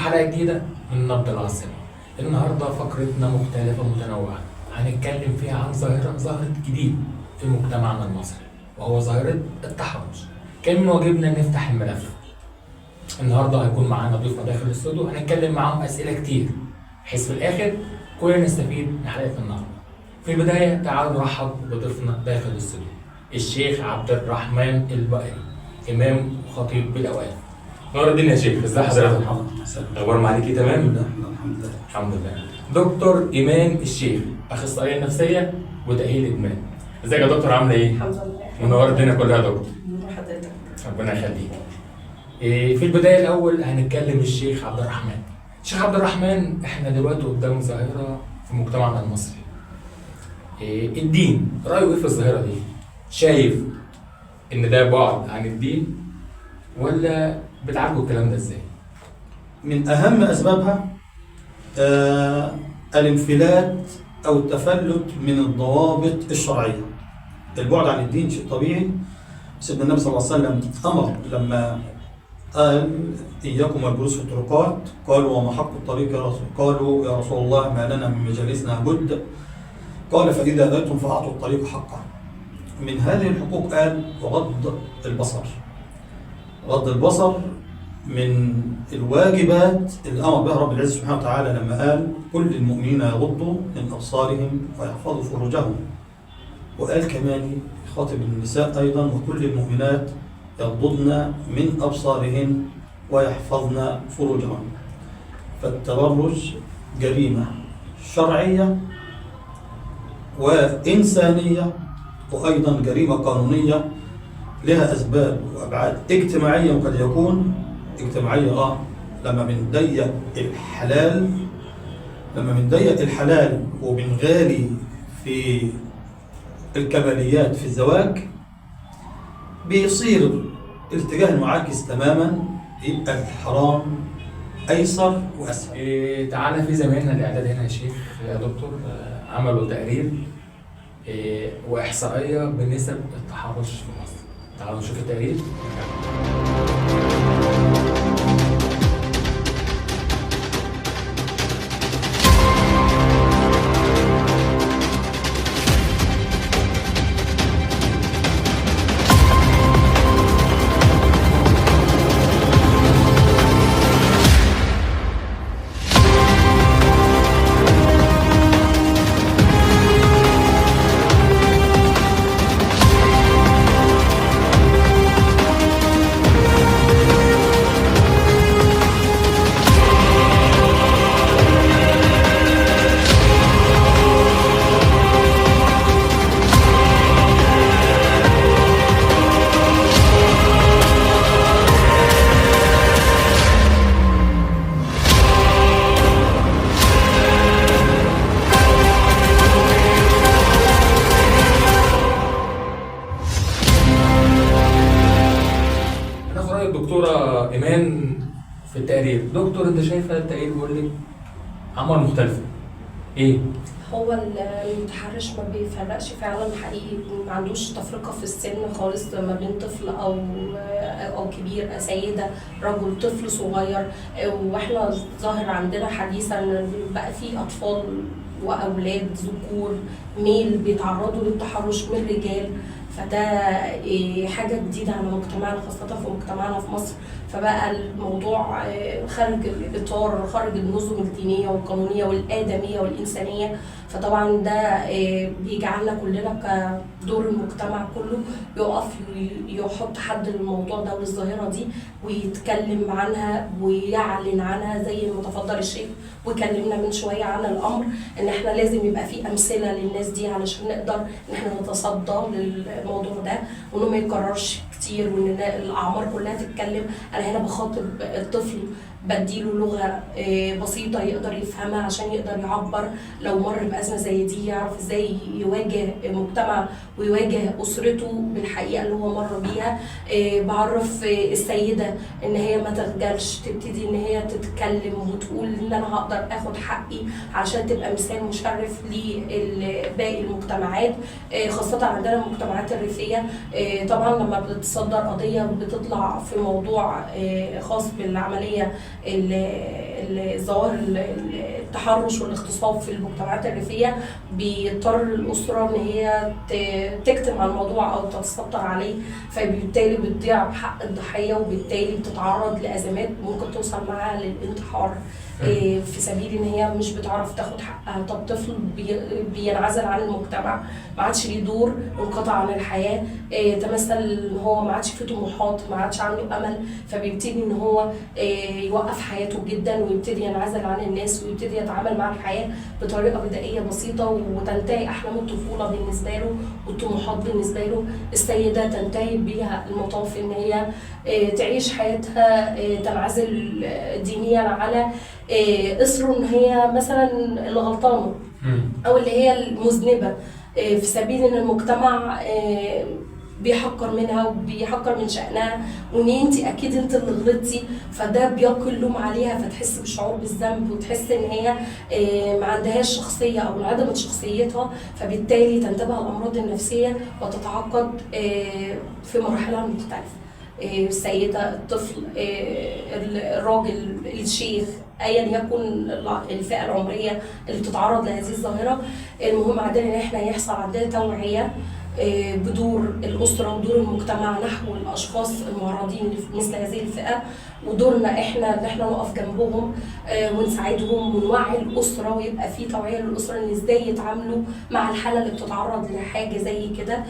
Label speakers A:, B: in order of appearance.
A: حلقة جديدة من نبض العاصمة. النهاردة فقرتنا مختلفة ومتنوعة، هنتكلم فيها عن ظاهرة جديد في مجتمعنا المصري، وهو ظاهرة التحرش. كان من واجبنا نفتح الملف. النهاردة هيكون معانا ضيوفنا داخل الاستوديو، هنتكلم معاهم أسئلة كتير بحيث في الآخر كلنا نستفيد من حلقة النهاردة. في البداية تعالوا نرحب بضيفنا داخل الاستوديو الشيخ عبد الرحمن البقري، إمام وخطيب بالأوقاف. نور الدنيا يا شيخ، ازي حضرتك؟ اخبار معاك ايه؟ تمام؟
B: الحمد لله.
A: الحمد لله. دكتور ايمان الشيخ، اخصائيه نفسيه وتاهيل ادمان. ازيك يا دكتور، عامله ايه؟
C: الحمد لله.
A: منور الدنيا كلها يا دكتور.
C: منور حضرتك.
A: ربنا يخليك. في البدايه الاول هنتكلم الشيخ عبد الرحمن. الشيخ عبد الرحمن، احنا دلوقتي قدام ظاهره في مجتمعنا المصري. الدين رايه ايه في الظاهره دي؟ شايف ان ده بعد عن الدين ولا بتعالجوا الكلام ده ازاي؟
B: من أهم أسبابها الانفلات أو التفلت من الضوابط الشرعية. البعد عن الدين شيء طبيعي. سيدنا النبي صلى الله عليه وسلم أمر لما قال إياكم والجلوس في الطرقات، قالوا وما حق الطريق يا رسول؟ قالوا يا رسول الله ما لنا من مجالسنا بد. قال فإذا أتم فأعطوا الطريق حقه. من هذه الحقوق قال وغض البصر. غض البصر من الواجبات اللي امر بها رب العزه سبحانه وتعالى لما قال كل المؤمنين يغضوا من ابصارهم ويحفظوا فروجهم. وقال كمان يخاطب النساء ايضا وكل المؤمنات يغضضن من ابصارهن ويحفظن فروجهن. فالتبرج جريمه شرعيه وانسانيه وايضا جريمه قانونيه لها أسباب وأبعاد اجتماعية، وقد يكون اجتماعية لما بنضيق الحلال وبنغالي في الكماليات في الزواج بيصير الاتجاه المعاكس تماما، يبقى الحرام أيسر وأسهل.
A: تعالى في زماننا الإعداد هنا يا شيخ يا دكتور عملوا تقرير وإحصائية بنسب التحرش في مصر. تعالوا نشوف التقرير. دكتورة إيمان في التقرير. دكتور انت شايفه التقرير بيقول لك عمر مختلفة ايه؟
C: هو المتحرش ما بيفرقش فعلا حقيقي، ما عندوش تفرقة في السن خالص ما بين طفل أو كبير، سيدة، رجل، طفل صغير. واحنا ظاهر عندنا حديثا بقى في أطفال وأولاد ذكور ميل بيتعرضوا للتحرش من رجال، فده حاجة جديدة على مجتمعنا، خاصة في مجتمعنا في مصر. فبقى الموضوع خارج الإطار، خارج النظم الدينية والقانونية والآدمية والإنسانية. فطبعا ده بيجعلنا كلنا كدور المجتمع كله يقف يحط حد للموضوع ده وللظاهرة دي ويتكلم عنها ويعلن عنها زي ما تفضل الشيخ وكلمنا من شوية عن الأمر، إن إحنا لازم يبقى في أمثلة للناس دي علشان نقدر إن إحنا نتصدى للموضوع ده وإنه ما يتكررش كتير وإن الأعمار كلها تتكلم. أنا هنا بخاطب الطفل، بديله لغة بسيطة يقدر يفهمها عشان يقدر يعبر لو مر بأزمة زي دي، يعرف ازاي يواجه مجتمع ويواجه أسرته بالحقيقة اللي هو مر بيها. بعرف السيدة ان هي ما تخجلش، تبتدي ان هي تتكلم وتقول ان انا هقدر اخد حقي عشان تبقى مثال مشرف لباقي المجتمعات، خاصة عندنا المجتمعات الريفية. طبعا لما بتتصدر قضية بتطلع في موضوع خاص بالعملية الظواهر التحرش والاغتصاب في المجتمعات الريفيه، بيضطر الاسره ان هي تكتم عن الموضوع او تتستر عليه، فبالتالي بتضيع حق الضحيه، وبالتالي بتتعرض لازمات ممكن توصل معاها للانتحار في سبيل ان هي مش بتعرف تاخد حقها. طب طفل بينعزل عن المجتمع، ما عادش ليه دور، انقطع عن الحياه، تمثل ان هو ما عادش فيه طموحات، ما عادش عنده امل، فبيبتدي ان هو يوقف حياته جدا ويبتدي ينعزل عن الناس ويبتدي يتعامل مع الحياه بطريقه بدائيه بسيطه، وتنتهي احلام الطفوله بالنسبه له والطموحات بالنسبه له. السيده تنتهي بيها المطاف ان هي تعيش حياتها، تنعزل دينيا على اصروا ان هي مثلا اللي غلطانه او اللي هي المذنبه، في سبيل ان المجتمع بيحقر منها وبيحقر من شأنها، وان انت اكيد انت اللي غلطتي، فده بيلقي اللوم عليها، فتحس بالشعور بالذنب وتحس ان هي ما عندهاش شخصيه او انعدمت شخصيتها، فبالتالي تنتابها الامراض النفسيه وتتعقد في مراحلها المختلفه. السيده، الطفل، الراجل، الشيخ، ايا يكن الفئه العمريه اللي بتتعرض لهذه الظاهره. المهم عندنا ان احنا يحصل عندنا توعيه بدور الاسره ودور المجتمع نحو الاشخاص المعرضين لمثل هذه الفئه، ودورنا احنا ان احنا نقف جنبهم ونساعدهم ونوعي الاسره، ويبقى في توعيه للاسره ان ازاي يتعاملوا مع الحاله اللي بتتعرض لحاجه زي كده.